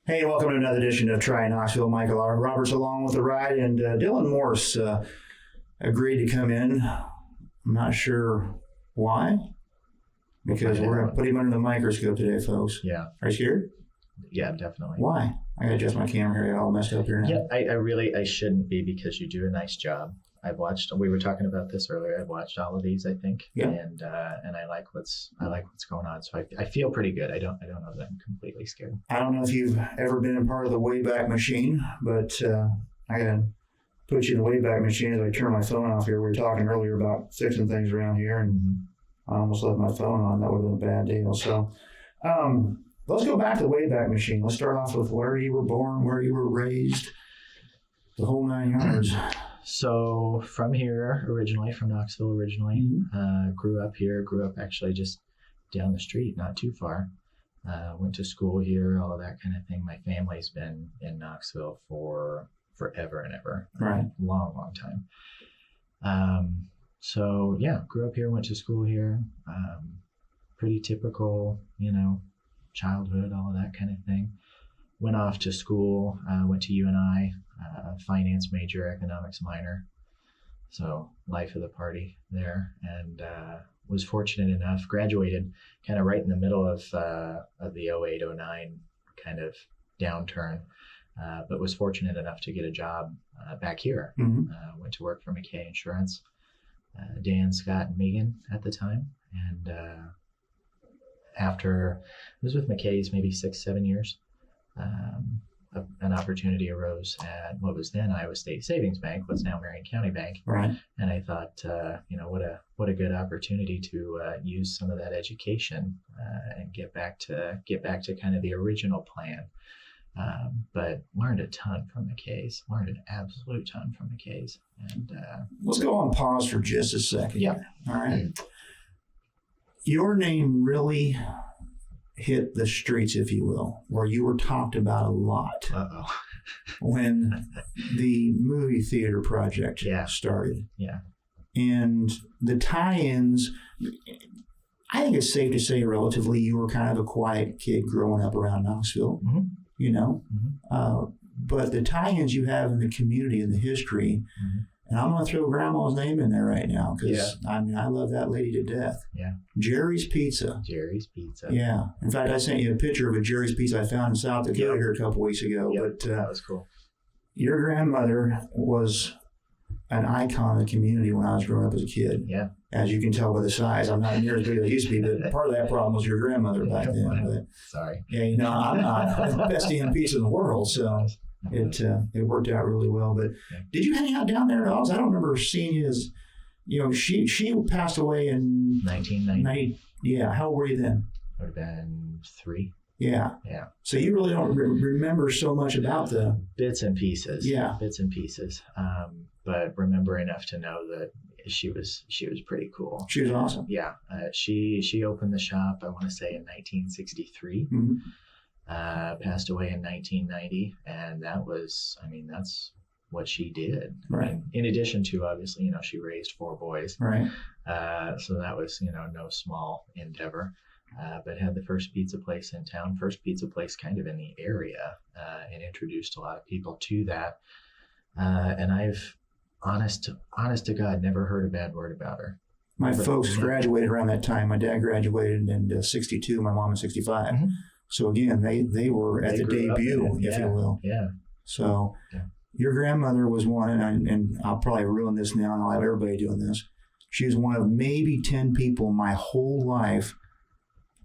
Hey, welcome to another edition of Try Knoxville. Michael R. Roberts along with the ride, and Dylan Morse agreed to come in. I'm not sure why, because we're going to put him under the microscope today, folks. Yeah. Are you scared? Yeah, definitely. Why? I got to adjust my camera here. I got all messed up here now. Yeah, I shouldn't be, because you do a nice job. We were talking about this earlier. I've watched all of these, I think. Yeah. And I like what's going on. So I feel pretty good. I don't know that I'm completely scared. I don't know if you've ever been a part of the Wayback Machine, but I got to put you in the Wayback Machine as I turn my phone off here. We were talking earlier about fixing things around here, and I almost left my phone on. That would have been a bad deal. So let's go back to the Wayback Machine. Let's start off with where you were born, where you were raised, the whole 9 yards. So from here originally, from Knoxville originally, grew up here, actually just down the street, not too far. Went to school here, all of that kind of thing. My family's been in Knoxville for forever and ever. Right. Long time. So yeah, grew up here, went to school here. Pretty typical, childhood, all of that kind of thing. Went off to school, went to UNI, finance major, economics minor. So life of the party there, and was fortunate enough, graduated kind of right in the middle of the 08-09 kind of downturn, but was fortunate enough to get a job back here. Went to work for McKay Insurance, Dan, Scott, and Megan at the time. And after I was with McKay's maybe 6-7 years, an opportunity arose at what was then Iowa State Savings Bank, what's now Marion County Bank. Right. And I thought, what a good opportunity to use some of that education and get back to kind of the original plan. But learned a ton from McKay's. Learned an absolute ton from McKay's. And let's go on pause for just a second. Yeah. All right. Your name really hit the streets, if you will, where you were talked about a lot when the movie theater project started. Yeah. And the tie-ins, I think it's safe to say relatively you were kind of a quiet kid growing up around Knoxville, but the tie-ins you have in the community and the history, and I'm going to throw Grandma's name in there right now because, I love that lady to death. Yeah. Jerry's Pizza. Jerry's Pizza. Yeah. In fact, I sent you a picture of a Jerry's Pizza I found in South Dakota here a couple weeks ago. Yep. But that was cool. Your grandmother was an icon of the community when I was growing up as a kid. Yeah. As you can tell by the size, I'm not near as big as I used to be, but part of that problem was your grandmother back then. But, sorry. Yeah, I'm not the best damn pizza in the world, so it worked out really well. But did you hang out down there at all? I don't remember seeing you as, she passed away in 1990. Yeah, how old were you then? Would have been 3. Yeah. Yeah. So you really don't remember so much about the bits and pieces. Yeah. Bits and pieces. But remember enough to know that she was pretty cool. She was awesome. Yeah. She opened the shop, I want to say, in 1963. Passed away in 1990, and that's what she did. Right. I mean, in addition to, obviously, she raised 4 boys. Right. So that was, no small endeavor. But had the first pizza place in town, first pizza place kind of in the area, and introduced a lot of people to that. And I've, honest to God, never heard a bad word about her. My folks graduated around that time. My dad graduated in 62, my mom in 65. So again, they were at the debut, if you will. Yeah. So your grandmother was one, and I'll probably ruin this now, and I'll have everybody doing this. She was one of maybe 10 people my whole life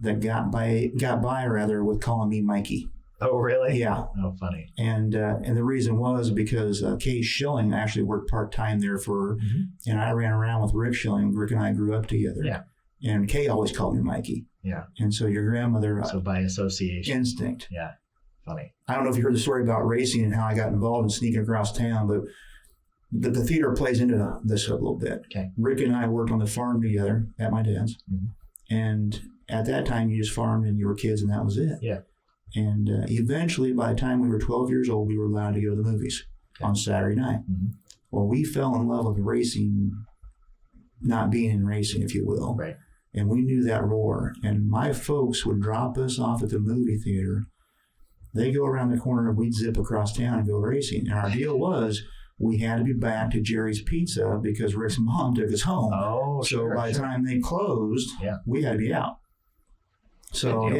that got by with calling me Mikey. Oh, really? Yeah. Oh, funny. And the reason was because Kay Schilling actually worked part-time there and I ran around with Rick Schilling. Rick and I grew up together. Yeah. And Kay always called me Mikey. Yeah. And so your grandmother... So by association. Instinct. Yeah. Funny. I don't know if you heard the story about racing and how I got involved in sneaking across town, but the theater plays into this a little bit. Okay. Rick and I worked on the farm together at my dad's. And at that time, you just farmed and you were kids and that was it. Yeah. And eventually, by the time we were 12 years old, we were allowed to go to the movies on Saturday night. Well, we fell in love with racing, not being in racing, if you will. Right. And we knew that roar. And my folks would drop us off at the movie theater They go around the corner and we'd zip across town and go racing. And our deal was we had to be back to Jerry's Pizza because Rick's mom took us home. Oh, so by the time they closed, we had to be out. So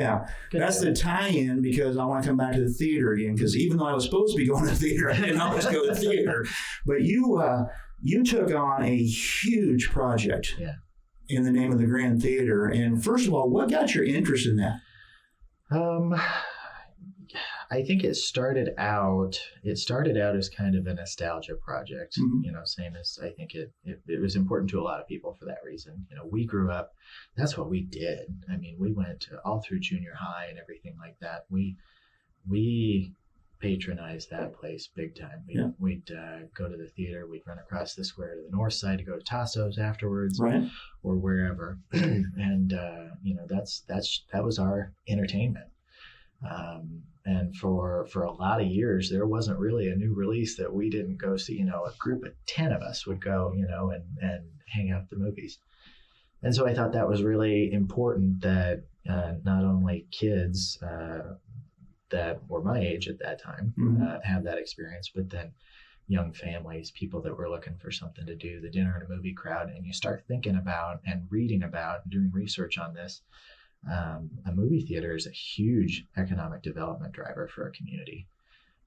that's the tie-in, because I want to come back to the theater again, because even though I was supposed to be going to the theater, I didn't always go to the theater. But you took on a huge project in the name of the Grand Theater. And first of all, what got your interest in that? I think it started out as kind of a nostalgia project, same as I think it was important to a lot of people for that reason. We grew up, that's what we did. I mean, we went all through junior high and everything like that. We patronized that place big time. We'd go to the theater, we'd run across the square to the north side to go to Tasso's afterwards, or wherever. And, that was our entertainment. And for a lot of years, there wasn't really a new release that we didn't go see. A group of 10 of us would go, and hang out at the movies. And so I thought that was really important that not only kids that were my age at that time had that experience, but then young families, people that were looking for something to do, the dinner and a movie crowd. And you start thinking about and reading about and doing research on this. A movie theater is a huge economic development driver for a community.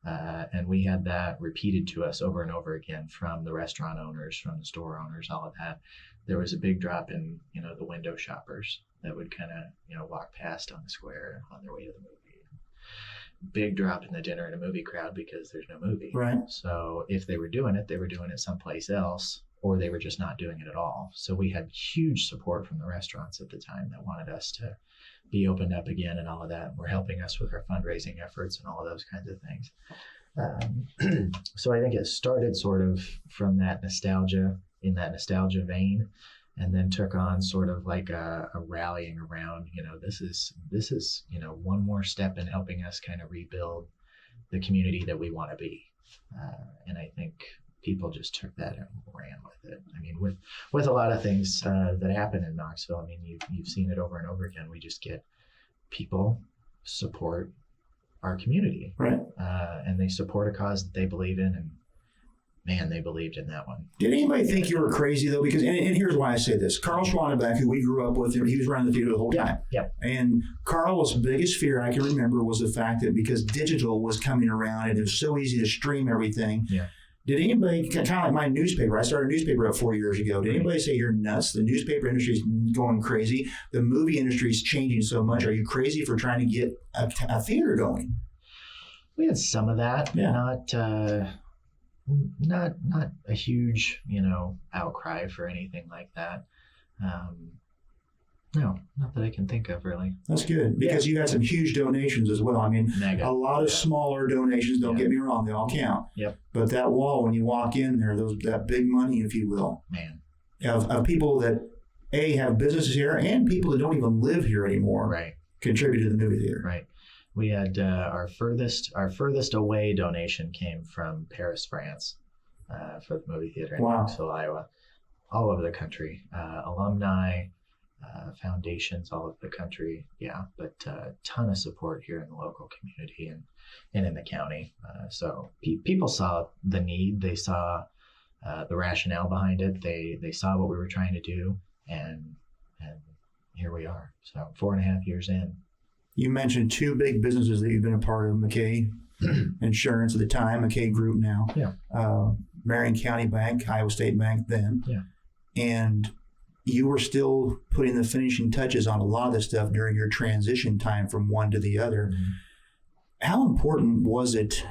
And we had that repeated to us over and over again from the restaurant owners, from the store owners, all of that. There was a big drop in, the window shoppers that would kind of, walk past on the square on their way to the movie. Big drop in the dinner and a movie crowd because there's no movie. Right. So if they were doing it someplace else, or they were just not doing it at all. So we had huge support from the restaurants at the time that wanted us to be opened up again and all of that. Were helping us with our fundraising efforts and all of those kinds of things. So I think it started sort of from that nostalgia, in that nostalgia vein, and then took on sort of like a rallying around, this is, one more step in helping us kind of rebuild the community that we want to be. And I think people just took that and ran with it. I mean, with a lot of things that happen in Knoxville, I mean, you've seen it over and over again. We just get people support our community, right? And they support a cause that they believe in, and man, they believed in that one. Did anybody think you were crazy though? Because and here's why I say this: Carl Schwanenbeck, who we grew up with, he was running the theater the whole time. Yeah. And Carl's biggest fear I can remember was the fact that because digital was coming around and it was so easy to stream everything. Yeah. Did anybody, kind of like my newspaper, I started a newspaper up 4 years ago. Did anybody say you're nuts? The newspaper industry is going crazy. The movie industry is changing so much. Are you crazy for trying to get a theater going? We had some of that. Yeah. Not a huge, outcry for anything like that. No, not that I can think of, really. That's good, because you had some huge donations as well. I mean, a lot of smaller donations, don't get me wrong, they all count. Yep. But that wall, when you walk in there, that big money, if you will, of people that, have businesses here and people that don't even live here anymore, right, contribute to the movie theater. Right. We had our furthest away donation came from Paris, France, for the movie theater in Knoxville, Iowa, all over the country. Alumni, foundations all over the country, but a ton of support here in the local community and in the county. So people saw the need, they saw the rationale behind it, they saw what we were trying to do, and here we are. So 4.5 years in. You mentioned two big businesses that you've been a part of: McKay Insurance at the time, McKay Group now, Marion County Bank, Iowa State Bank then, and you were still putting the finishing touches on a lot of this stuff during your transition time from one to the other. Mm-hmm. How important was it,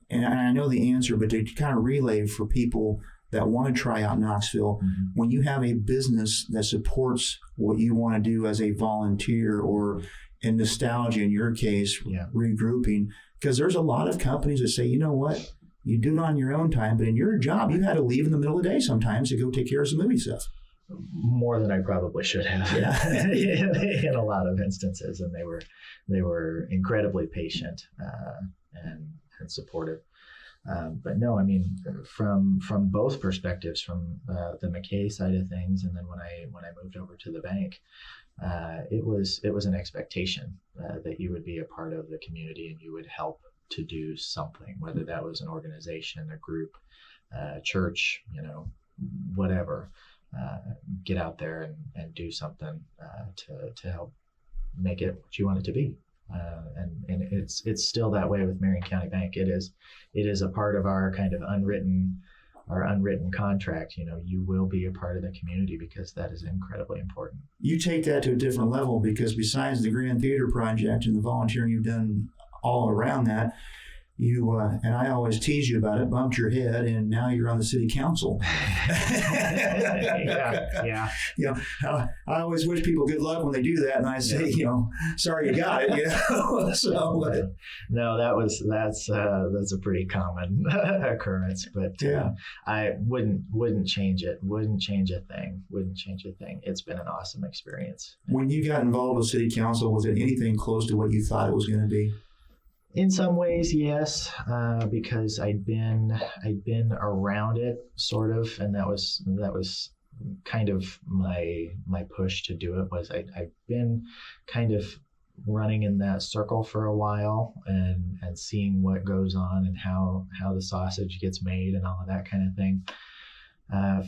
and I know the answer, but to kind of relay for people that want to try out Knoxville, when you have a business that supports what you want to do as a volunteer, or in nostalgia, in your case, regrouping, because there's a lot of companies that say, you know what, you do it on your own time, but in your job, you had to leave in the middle of the day sometimes to go take care of some movie stuff. More than I probably should have, in a lot of instances, and they were incredibly patient and supportive. But no, I mean, from both perspectives, from the McKay side of things, and then when I moved over to the bank, it was an expectation that you would be a part of the community and you would help to do something, whether that was an organization, a group, church, whatever. Get out there and do something to help make it what you want it to be. And it's still that way with Marion County Bank. It is a part of our kind of unwritten contract. You will be a part of the community because that is incredibly important. You take that to a different level because besides the Grand Theater Project and the volunteering you've done all around that, you and I always tease you about it, bumped your head, and now you're on the city council. Yeah. I always wish people good luck when they do that, and I say, sorry you got it. So, no, that's a pretty common occurrence, but I wouldn't change it. Wouldn't change a thing. It's been an awesome experience. When you got involved with city council, was it anything close to what you thought it was going to be? In some ways, yes, because I'd been around it sort of, and that was kind of my push to do it. Was I've been kind of running in that circle for a while and seeing what goes on and how the sausage gets made and all of that kind of thing.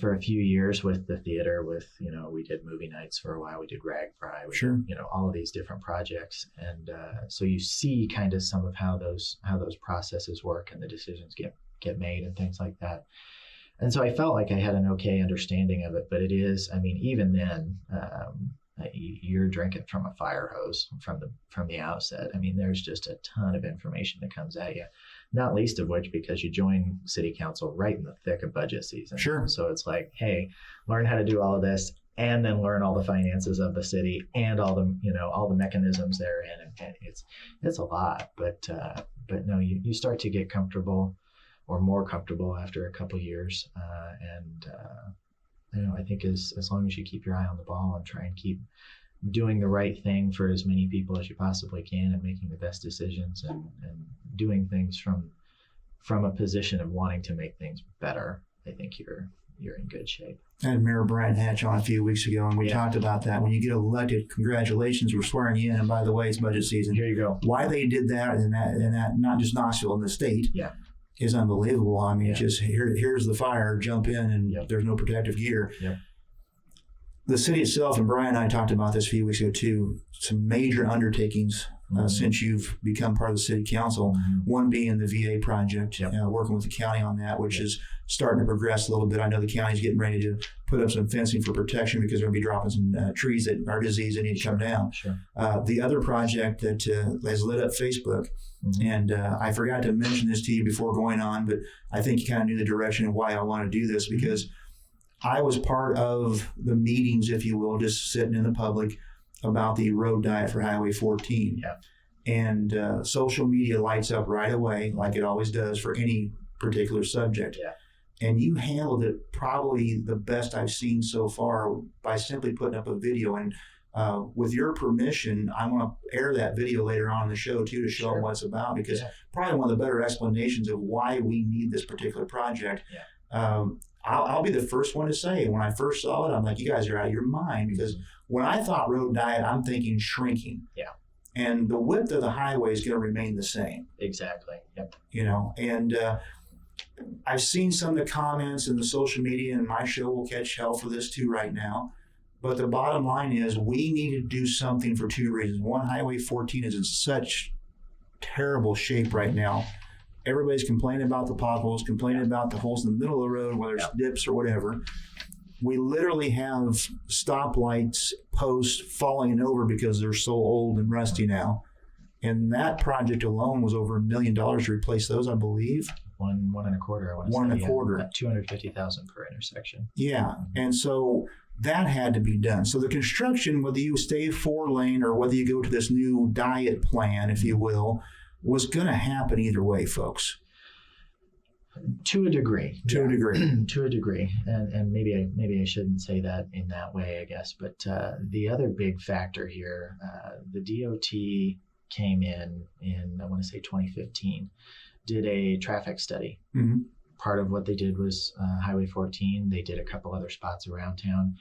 For a few years with the theater, we did movie nights for a while. We did Rag Fry, all of these different projects, and so you see kind of some of how those processes work and the decisions get made and things like that. And so I felt like I had an okay understanding of it, but it is, even then, you're drinking from a fire hose from the outset. There's just a ton of information that comes at you. Not least of which because you join city council right in the thick of budget season. Sure. So it's like, hey, learn how to do all of this and then learn all the finances of the city and all the mechanisms therein. And it's a lot, but no, you start to get comfortable or more comfortable after a couple of years. I think as long as you keep your eye on the ball and try and keep doing the right thing for as many people as you possibly can and making the best decisions and doing things from a position of wanting to make things better, I think you're in good shape. I had Mayor Brian Hatch on a few weeks ago, and we talked about that. When you get elected, congratulations, we're swearing you in, and by the way, it's budget season. Here you go. Why they did that and that not just Knoxville, in the state, is unbelievable. It's just here's the fire, jump in, and there's no protective gear. Yep. The city itself, and Brian and I talked about this a few weeks ago too, some major undertakings since you've become part of the city council, one being the VA project, working with the county on that, which is starting to progress a little bit. I know the county's getting ready to put up some fencing for protection because they're going to be dropping some trees that are diseased that need to come down. Sure. The other project that has lit up Facebook, and I forgot to mention this to you before going on, but I think you kind of knew the direction of why I want to do this, because I was part of the meetings, if you will, just sitting in the public about the road diet for Highway 14. Yeah. And social media lights up right away, like it always does for any particular subject. Yeah. And you handled it probably the best I've seen so far by simply putting up a video. And with your permission, I want to air that video later on in the show too, to show them what it's about, because probably one of the better explanations of why we need this particular project. Yeah. I'll be the first one to say, when I first saw it, I'm like, you guys are out of your mind, because when I thought road diet, I'm thinking shrinking. Yeah. And the width of the highway is going to remain the same. Exactly. Yep. And I've seen some of the comments in the social media, and my show will catch hell for this too right now. But the bottom line is we need to do something for two reasons. One, Highway 14 is in such terrible shape right now. Everybody's complaining about the potholes, complaining about the holes in the middle of the road, whether it's dips or whatever. We literally have stoplights, posts falling over because they're so old and rusty now. And that project alone was over $1 million to replace those, I believe. One and a quarter, I want to say. One and a quarter. About $250,000 per intersection. Yeah. And so that had to be done. So the construction, whether you stay 4-lane or whether you go to this new diet plan, if you will, was going to happen either way, folks. To a degree. To a degree. To a degree. And maybe I shouldn't say that in that way, I guess. But the other big factor here, the DOT came in I want to say 2015, did a traffic study. Mm-hmm. Part of what they did was Highway 14. They did a couple other spots around town.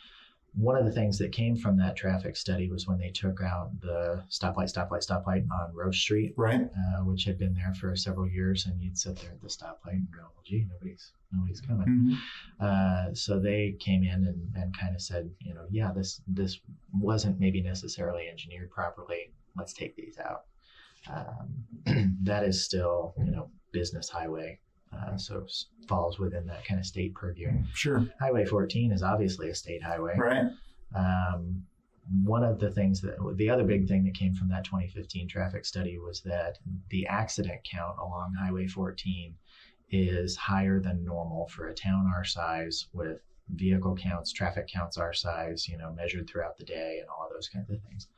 one of the things that came from that traffic study was when they took out the stoplight on Roche Street, Right. Which had been there for several years, and you'd sit there at the stoplight and go, well, gee, nobody's coming. Mm-hmm. So they came in and kind of said, yeah, this wasn't maybe necessarily engineered properly. Let's take these out. That is still, business highway. So falls within that kind of state purview. Sure. Highway 14 is obviously a state highway. Right. One of the things the other big thing that came from that 2015 traffic study was that the accident count along Highway 14 is higher than normal for a town our size, with vehicle counts, traffic counts our size, measured throughout the day and all of those kinds of things.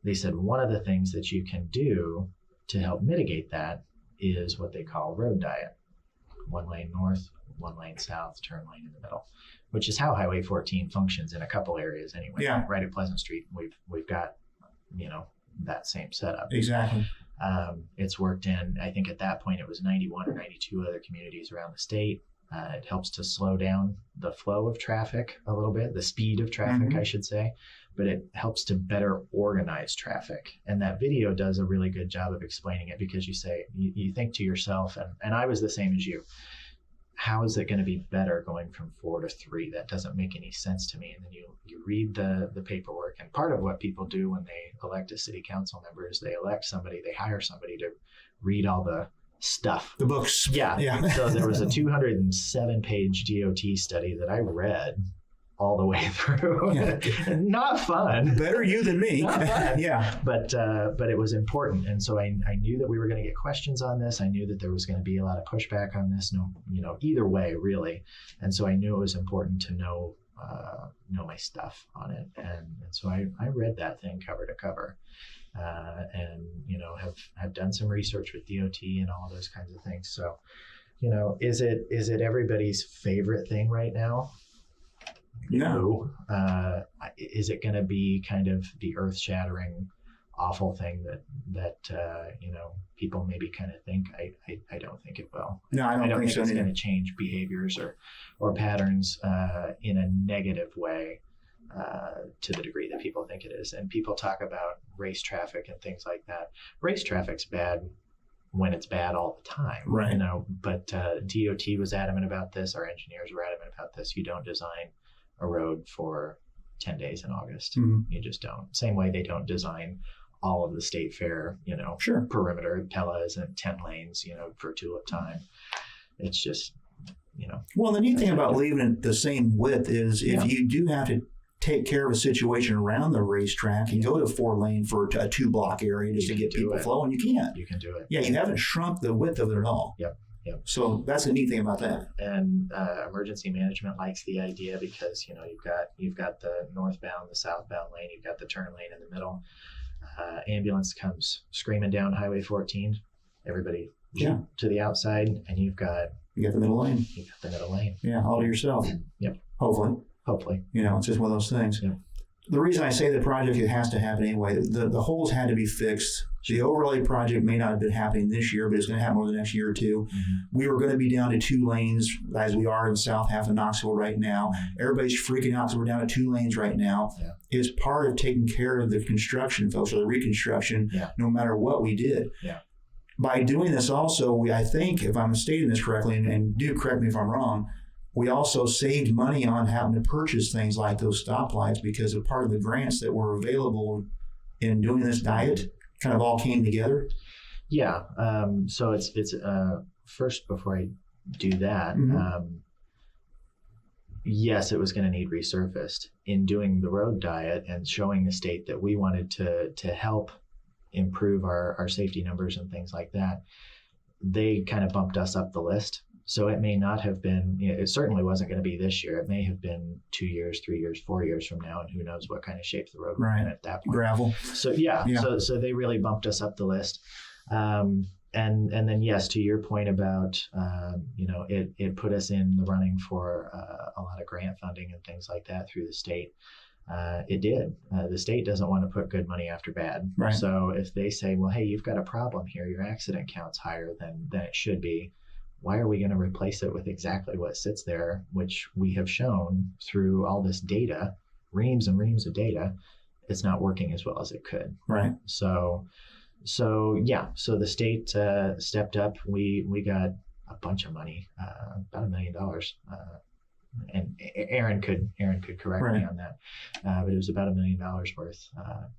They said one of the things that you can do to help mitigate that is what they call road diet. 1 lane north, 1 lane south, turn lane in the middle, which is how Highway 14 functions in a couple areas anyway. Yeah. Right at Pleasant Street, we've got, that same setup. Exactly. It's worked in, I think at that point it was 91 or 92 other communities around the state. It helps to slow down the flow of traffic a little bit, the speed of traffic, I should say, but it helps to better organize traffic. And that video does a really good job of explaining it, because you think to yourself, and I was the same as you, how is it going to be better going from 4 to 3? That doesn't make any sense to me. And then you read the paperwork, and part of what people do when they elect a city council member is they hire somebody to read all the stuff. The books. Yeah. So there was a 207-page DOT study that I read all the way through. Yeah. Not fun. Better you than me. Yeah. But it was important. And so I knew that we were going to get questions on this. I knew that there was going to be a lot of pushback on this, either way, really. And so I knew it was important to know my stuff on it. And so I read that thing cover to cover. And have done some research with DOT and all of those kinds of things. So, is it everybody's favorite thing right now? No. Is it going to be kind of the earth-shattering, awful thing that people maybe kind of think? I don't think it will. No, I don't think so. It's going to change behaviors or patterns in a negative way. To the degree that people think it is. And people talk about race traffic and things like that. Race traffic's bad when it's bad all the time. Right. But DOT was adamant about this. Our engineers were adamant about this. You don't design a road for 10 days in August. Mm-hmm. You just don't. Same way they don't design all of the state fair, sure. perimeter. Pella isn't 10 lanes, for tulip time. It's just, Well, the neat thing about leaving it the same width is if you do have to take care of a situation around the racetrack and go to 4 lane for a 2-block area just to get people flowing, you can. You can do it. Yeah, you haven't shrunk the width of it at all. Yep. So that's the neat thing about that. And emergency management likes the idea because you've got the northbound, the southbound lane, you've got the turn lane in the middle. Ambulance comes screaming down Highway 14. Everybody to the outside, and you got the middle lane. You got the middle lane. Yeah, all to yourself. Yep. Hopefully. It's just one of those things. Yeah. The reason I say the project, it has to happen anyway. The holes had to be fixed. The overlay project may not have been happening this year, but it's going to happen over the next year or two. Mm-hmm. We were going to be down to 2 lanes as we are in the south half of Knoxville right now. Everybody's freaking out because we're down to 2 lanes right now. Yeah. It's part of taking care of the construction, folks, or the reconstruction, no matter what we did. Yeah. By doing this also, I think, if I'm stating this correctly, and do correct me if I'm wrong, we also saved money on having to purchase things like those stoplights because a part of the grants that were available in doing this diet kind of all came together. Yeah. So it's first, before I do that, yes, it was going to need resurfaced. In doing the road diet and showing the state that we wanted to help improve our safety numbers and things like that, they kind of bumped us up the list. So it may not have been, it certainly wasn't going to be this year. It may have been 2 years, 3 years, 4 years from now, and who knows what kind of shape the road was in at that point. Gravel. So so they really bumped us up the list. And then, yes, to your point about, it put us in the running for a lot of grant funding and things like that through the state. It did. The state doesn't want to put good money after bad. Right. So if they say, well, hey, you've got a problem here, your accident count's higher than it should be, why are we going to replace it with exactly what sits there, which we have shown through all this data reams and reams of data, it's not working as well as it could. Right. So the state stepped up. We got a bunch of money, about $1 million. And Aaron could correct me on that, but it was about $1 million worth.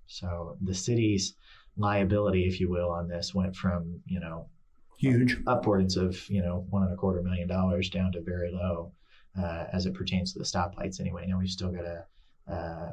So the city's liability, if you will, on this went from huge upwards of $1.25 million down to very low as it pertains to the stoplights. Anyway, now we've still got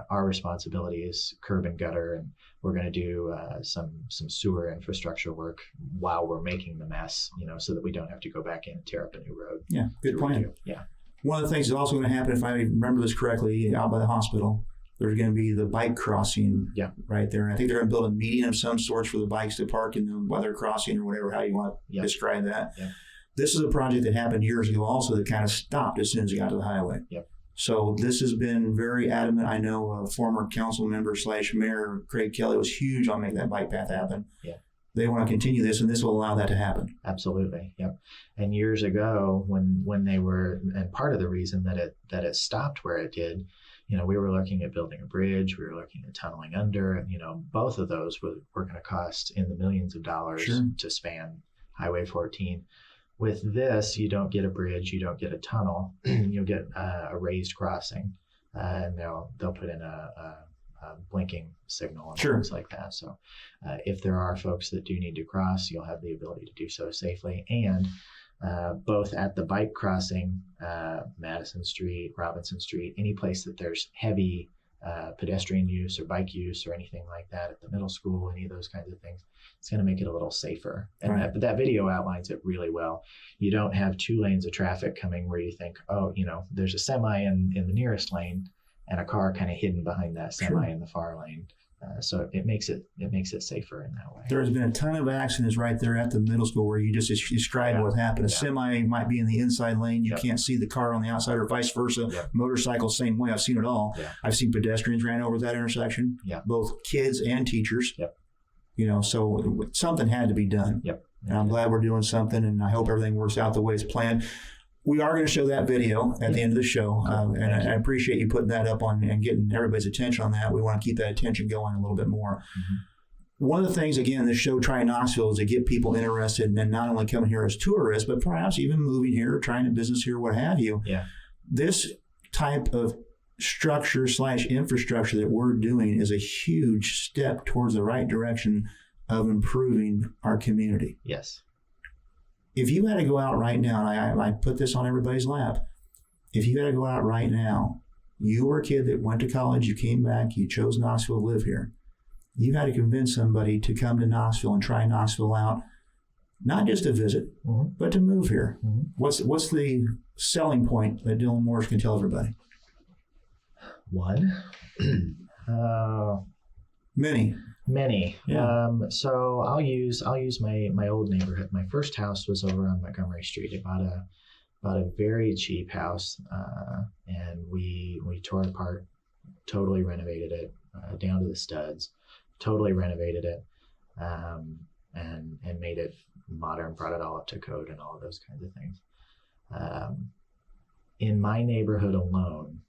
our responsibility is curb and gutter, and we're going to do some sewer infrastructure work while we're making the mess, so that we don't have to go back in and tear up a new road. Yeah, good plan. Yeah. One of the things that's also going to happen, if I remember this correctly, out by the hospital, there's going to be the bike crossing right there. And I think they're going to build a median of some sorts for the bikes to park in the weather crossing or whatever, how you want to describe that. Yep. This is a project that happened years ago also that kind of stopped as soon as it got to the highway. Yep. So this has been very adamant. I know former council member / mayor Craig Kelly was huge on making that bike path happen. Yeah. They want to continue this, and this will allow that to happen. Absolutely. Yep. And years ago, when they were, and part of the reason that it stopped where it did, we were looking at building a bridge, we were looking at tunneling under, both of those were going to cost in the millions of dollars to span Highway 14. With this, you don't get a bridge, you don't get a tunnel, you'll get a raised crossing, and they'll put in a blinking signal and things like that. So if there are folks that do need to cross, you'll have the ability to do so safely. And both at the bike crossing, Madison Street, Robinson Street, any place that there's heavy pedestrian use or bike use or anything like that at the middle school, any of those kinds of things, it's going to make it a little safer. And that video outlines it really well. You don't have 2 lanes of traffic coming where you think, there's a semi in the nearest lane and a car kind of hidden behind that semi in the far lane. So it makes it safer in that way. There's been a ton of accidents right there at the middle school where you just described what happened. A semi might be in the inside lane. You can't see the car on the outside, or vice versa. Motorcycle, same way. I've seen it all. I've seen pedestrians ran over that intersection, both kids and teachers. So something had to be done. And I'm glad we're doing something, and I hope everything works out the way it's planned. We are going to show that video at the end of the show, and I appreciate you putting that up on and getting everybody's attention on that. We want to keep that attention going a little bit more. One of the things, again, this show, Try Knoxville, is to get people interested in not only coming here as tourists, but perhaps even moving here, or trying a business here, what have you. This type of structure / infrastructure that we're doing is a huge step towards the right direction of improving our community. Yes. If you had to go out right now, and I put this on everybody's lap, if you had to go out right now, you were a kid that went to college, you came back, you chose Knoxville to live here. You had to convince somebody to come to Knoxville and try Knoxville out, not just to visit, but to move here. What's the selling point that Dylan Morse can tell everybody? One. Many. So I'll use my old neighborhood. My first house was over on Montgomery Street. I bought a very cheap house, and we tore it apart, totally renovated it down to the studs, totally renovated it, and made it modern, brought it all up to code and all of those kinds of things. In my neighborhood alone,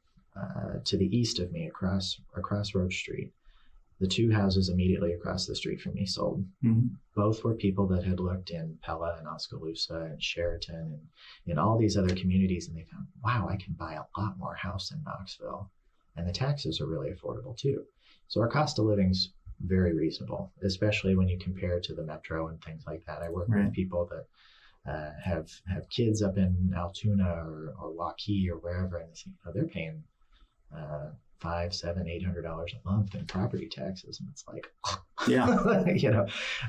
to the east of me, across Roach Street, the 2 houses immediately across the street from me sold. Both were people that had looked in Pella and Oskaloosa and Sheraton and in all these other communities, and they found, wow, I can buy a lot more house in Knoxville. And the taxes are really affordable too. So our cost of living's very reasonable, especially when you compare it to the metro and things like that. I work with people that have kids up in Altoona or Waukee or wherever, and they're paying $500, $700, $800 a month in property taxes, and it's like,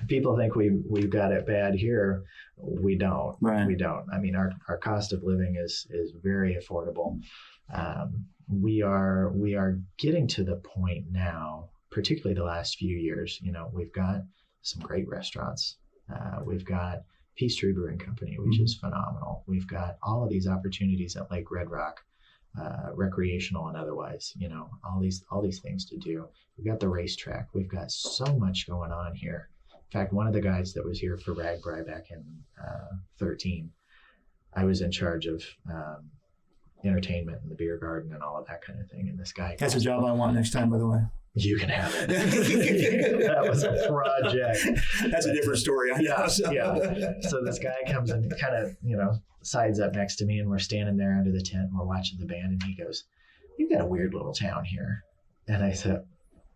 people think we've got it bad here. We don't. We don't. I mean, our cost of living is very affordable. We are getting to the point now, particularly the last few years. We've got some great restaurants. We've got Peachtree Brewing Company, which is phenomenal. We've got all of these opportunities at Lake Red Rock. Recreational and otherwise, all these things to do. We've got the racetrack. We've got so much going on here. In fact, one of the guys that was here for RAGBRAI back in 13, I was in charge of entertainment and the beer garden and all of that kind of thing. And this guy, That's a job I want next time, by the way. you can have it. That was a project. That's a different story. I know. Yeah, So. yeah. So this guy comes and kind of, sides up next to me, and we're standing there under the tent and we're watching the band, and he goes, "You've got a weird little town here." And I said,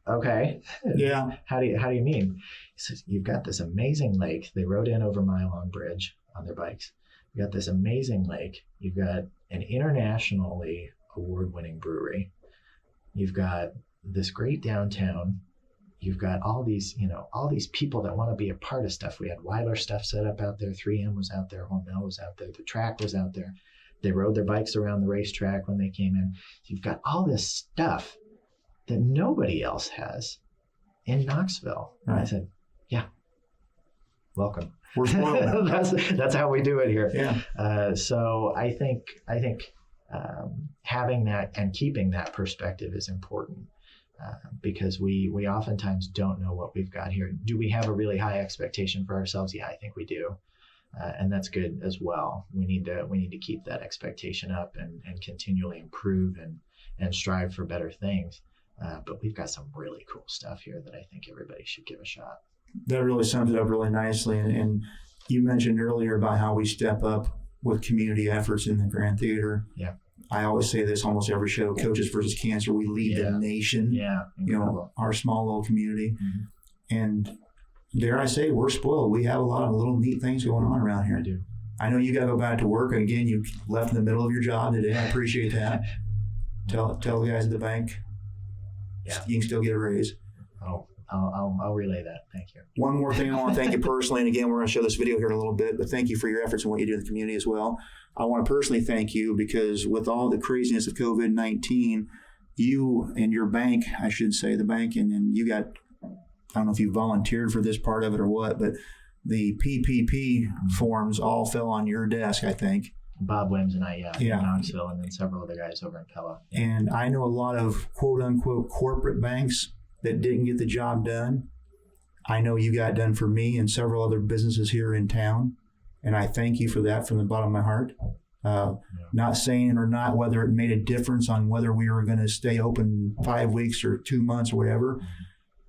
"Okay." Yeah. How do you mean? He says, "You've got this amazing lake." They rode in over Mile Long Bridge on their bikes. You've got this amazing lake. You've got an internationally award-winning brewery. You've got this great downtown. You've got all these people that want to be a part of stuff. We had Weiler stuff set up out there. 3M was out there. Hormel was out there. The track was out there. They rode their bikes around the racetrack when they came in. You've got all this stuff that nobody else has in Knoxville. Right. And I said, "Yeah, welcome." We're spoiled. that's how we do it here. Yeah. So I think having that and keeping that perspective is important. Because we oftentimes don't know what we've got here. Do we have a really high expectation for ourselves? Yeah, I think we do, and that's good as well. We need to keep that expectation up and continually improve and strive for better things. But we've got some really cool stuff here that I think everybody should give a shot. That really sums it up really nicely. And you mentioned earlier about how we step up with community efforts in the Grand Theater. Yeah. I always say this almost every show, Coaches versus Cancer, we lead the nation, Yeah, our small little community. Mm-hmm. And dare I say, we're spoiled. We have a lot of little neat things going on around here. I do. I know you got to go back to work. And again, you left in the middle of your job today. I appreciate that. Tell the guys at the bank, you can still get a raise. Oh, I'll relay that. Thank you. One more thing I want to thank you personally, and again, we're going to show this video here in a little bit, but thank you for your efforts and what you do in the community as well. I want to personally thank you because with all the craziness of COVID-19, you and your bank, I should say, the bank, and you got, I don't know if you volunteered for this part of it or what, but the PPP forms all fell on your desk, I think. Bob Wims and I, in Knoxville, and then several other guys over in Pella. Yeah. And I know a lot of quote-unquote corporate banks that didn't get the job done. I know you got done for me and several other businesses here in town, and I thank you for that from the bottom of my heart. Not saying or not whether it made a difference on whether we were going to stay open 5 weeks or 2 months or whatever.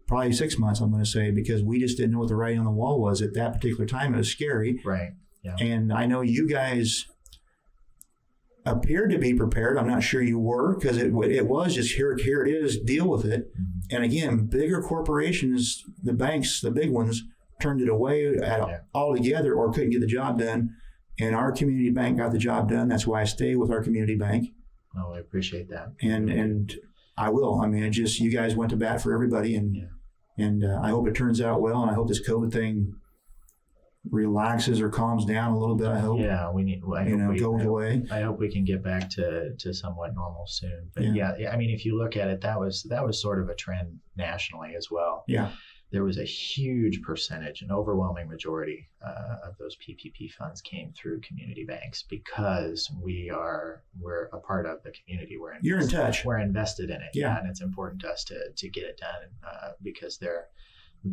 Probably 6 months, I'm going to say, because we just didn't know what the writing on the wall was at that particular time. It was scary. Right. Yeah. And I know you guys appeared to be prepared. I'm not sure you were, because it was just here it is, deal with it. And again, bigger corporations, the banks, the big ones, turned it away altogether or couldn't get the job done. And our community bank got the job done. That's why I stay with our community bank. Oh, I appreciate that. And I will. I mean, you guys went to bat for everybody, and I hope it turns out well. And I hope this COVID thing relaxes or calms down a little bit. I hope. Yeah, goes away. I hope we can get back to somewhat normal soon. But yeah, I mean, if you look at it, that was sort of a trend nationally as well. Yeah, there was a huge percentage, an overwhelming majority of those PPP funds came through community banks because we're a part of the community. You're in touch. We're invested in it. Yeah, and it's important to us to get it done because they're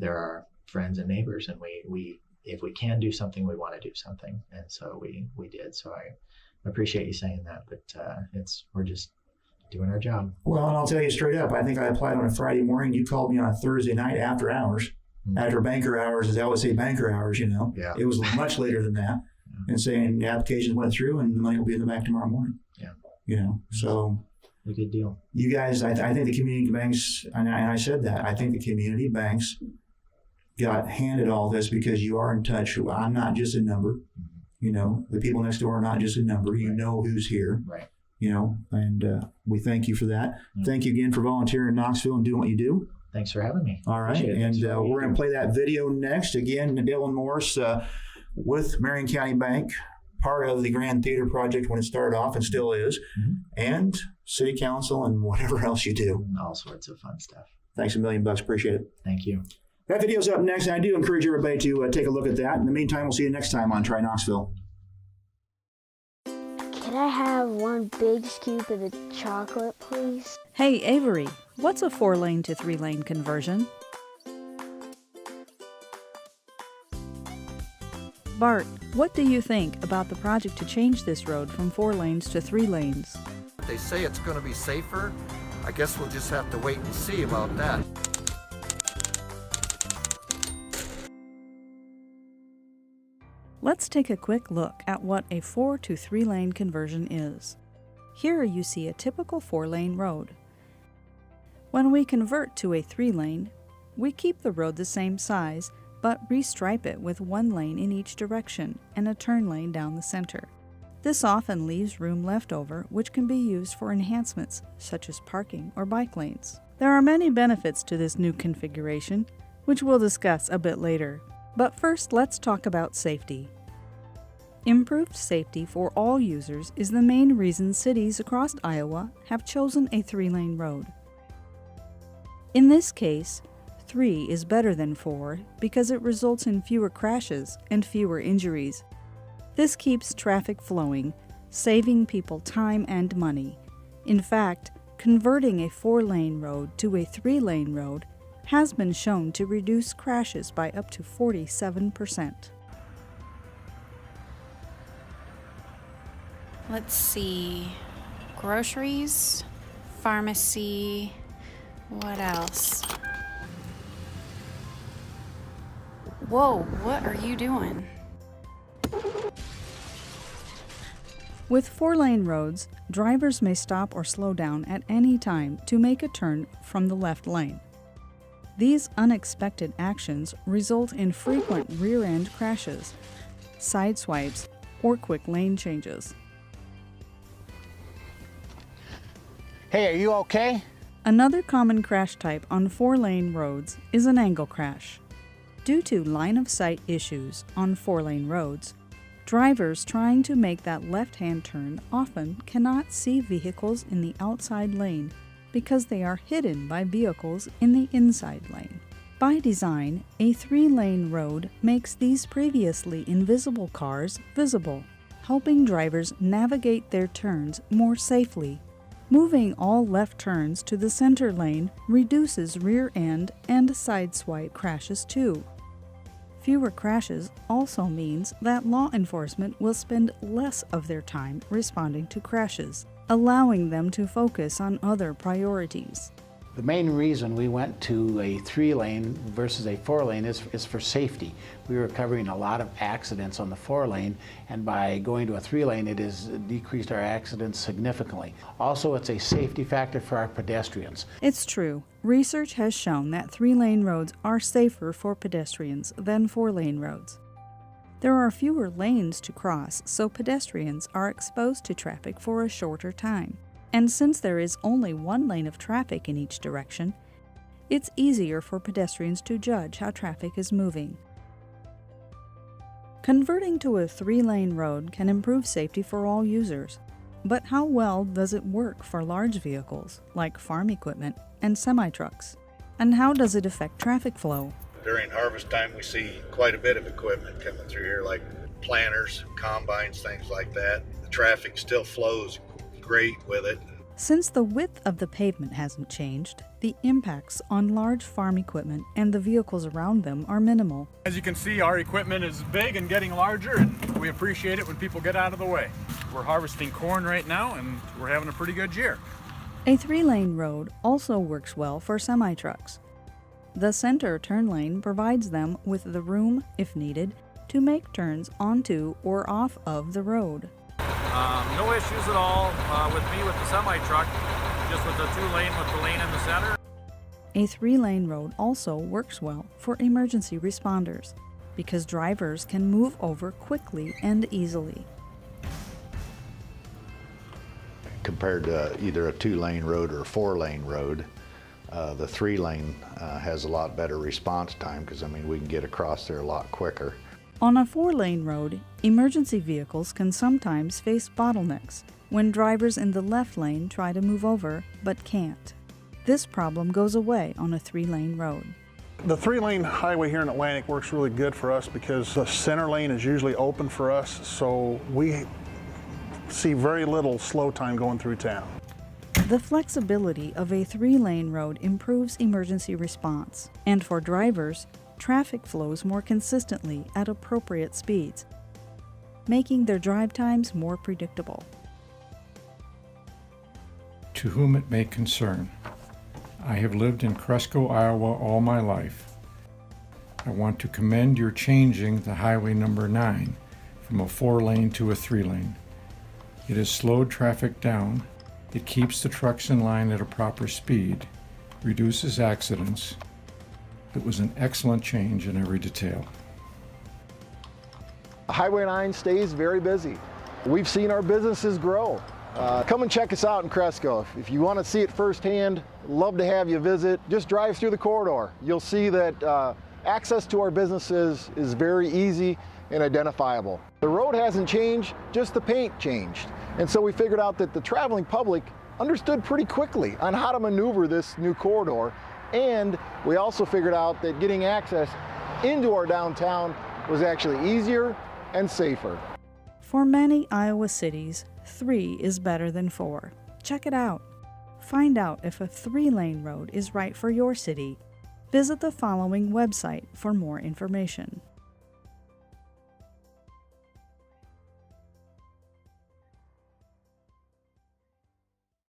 our friends and neighbors, and we if we can do something, we want to do something. And so we did. So I appreciate you saying that, but we're just doing our job. Well, and I'll tell you straight up, I think I applied on a Friday morning. You called me on a Thursday night after hours, after banker hours, as I always say, banker hours, Yeah. It was much later than that. And saying the applications went through and the money will be in the bank tomorrow morning. Yeah. So a good deal. You guys, I think the community banks, and I said that, I think the community banks got handed all this because you are in touch. I'm not just a number. The people next door are not just a number. You know who's here. Right. And we thank you for that. Thank you again for volunteering in Knoxville and doing what you do. Thanks for having me. All right. And we're going to play that video next. Again, Dylan Morse with Marion County Bank, part of the Grand Theater Project when it started off and still is, and City Council and whatever else you do. All sorts of fun stuff. Thanks $1 million. Appreciate it. Thank you. That video's up next, and I do encourage everybody to take a look at that. In the meantime, we'll see you next time on Try Knoxville. Can I have one big scoop of the chocolate, please? Hey, Avery, what's a 4-lane to 3-lane conversion? Bart, what do you think about the project to change this road from 4 lanes to 3 lanes? They say it's going to be safer. I guess we'll just have to wait and see about that. Let's take a quick look at what a 4 to 3 lane conversion is. Here you see a typical 4-lane road. When we convert to a 3 lane, we keep the road the same size, but restripe it with 1 lane in each direction and a turn lane down the center. This often leaves room left over, which can be used for enhancements such as parking or bike lanes. There are many benefits to this new configuration, which we'll discuss a bit later. But first, let's talk about safety. Improved safety for all users is the main reason cities across Iowa have chosen a 3-lane road. In this case, 3 is better than 4 because it results in fewer crashes and fewer injuries. This keeps traffic flowing, saving people time and money. In fact, converting a 4-lane road to a 3-lane road has been shown to reduce crashes by up to 47%. Let's see. Groceries, pharmacy, what else? Whoa, what are you doing? With 4-lane roads, drivers may stop or slow down at any time to make a turn from the left lane. These unexpected actions result in frequent rear-end crashes, side swipes, or quick lane changes. Hey, are you okay? Another common crash type on 4-lane roads is an angle crash. Due to line-of-sight issues on 4-lane roads, drivers trying to make that left-hand turn often cannot see vehicles in the outside lane because they are hidden by vehicles in the inside lane. By design, a 3-lane road makes these previously invisible cars visible, helping drivers navigate their turns more safely. Moving all left turns to the center lane reduces rear-end and sideswipe crashes too. Fewer crashes also means that law enforcement will spend less of their time responding to crashes, allowing them to focus on other priorities. The main reason we went to a 3-lane versus a 4-lane is for safety. We were covering a lot of accidents on the 4-lane, and by going to a 3-lane, it has decreased our accidents significantly. Also, it's a safety factor for our pedestrians. It's true. Research has shown that 3-lane roads are safer for pedestrians than 4-lane roads. There are fewer lanes to cross, so pedestrians are exposed to traffic for a shorter time. And since there is only 1 lane of traffic in each direction, it's easier for pedestrians to judge how traffic is moving. Converting to a 3-lane road can improve safety for all users. But how well does it work for large vehicles, like farm equipment and semi-trucks? And how does it affect traffic flow? During harvest time, we see quite a bit of equipment coming through here, like planters, combines, things like that. The traffic still flows great with it. Since the width of the pavement hasn't changed, the impacts on large farm equipment and the vehicles around them are minimal. As you can see, our equipment is big and getting larger, and we appreciate it when people get out of the way. We're harvesting corn right now, and we're having a pretty good year. A 3-lane road also works well for semi-trucks. The center turn lane provides them with the room, if needed, to make turns onto or off of the road. No issues at all with me with the semi-truck, just with the 2-lane with the lane in the center. A 3-lane road also works well for emergency responders because drivers can move over quickly and easily. Compared to either a 2-lane road or a 4-lane road, the 3-lane has a lot better response time because, we can get across there a lot quicker. On a 4-lane road, emergency vehicles can sometimes face bottlenecks when drivers in the left lane try to move over but can't. This problem goes away on a 3-lane road. The 3-lane highway here in Atlantic works really good for us because the center lane is usually open for us, so we see very little slow time going through town. The flexibility of a 3-lane road improves emergency response, and for drivers, traffic flows more consistently at appropriate speeds, making their drive times more predictable. To whom it may concern, I have lived in Cresco, Iowa all my life. I want to commend your changing the Highway number 9 from a 4-lane to a 3-lane. It has slowed traffic down, it keeps the trucks in line at a proper speed, reduces accidents. It was an excellent change in every detail. Highway 9 stays very busy. We've seen our businesses grow. Come and check us out in Cresco. If you want to see it firsthand, love to have you visit. Just drive through the corridor. You'll see that access to our businesses is very easy and identifiable. The road hasn't changed, just the paint changed. And so we figured out that the traveling public understood pretty quickly on how to maneuver this new corridor. And we also figured out that getting access into our downtown was actually easier and safer. For many Iowa cities, 3 is better than 4. Check it out. Find out if a 3-lane road is right for your city. Visit the following website for more information.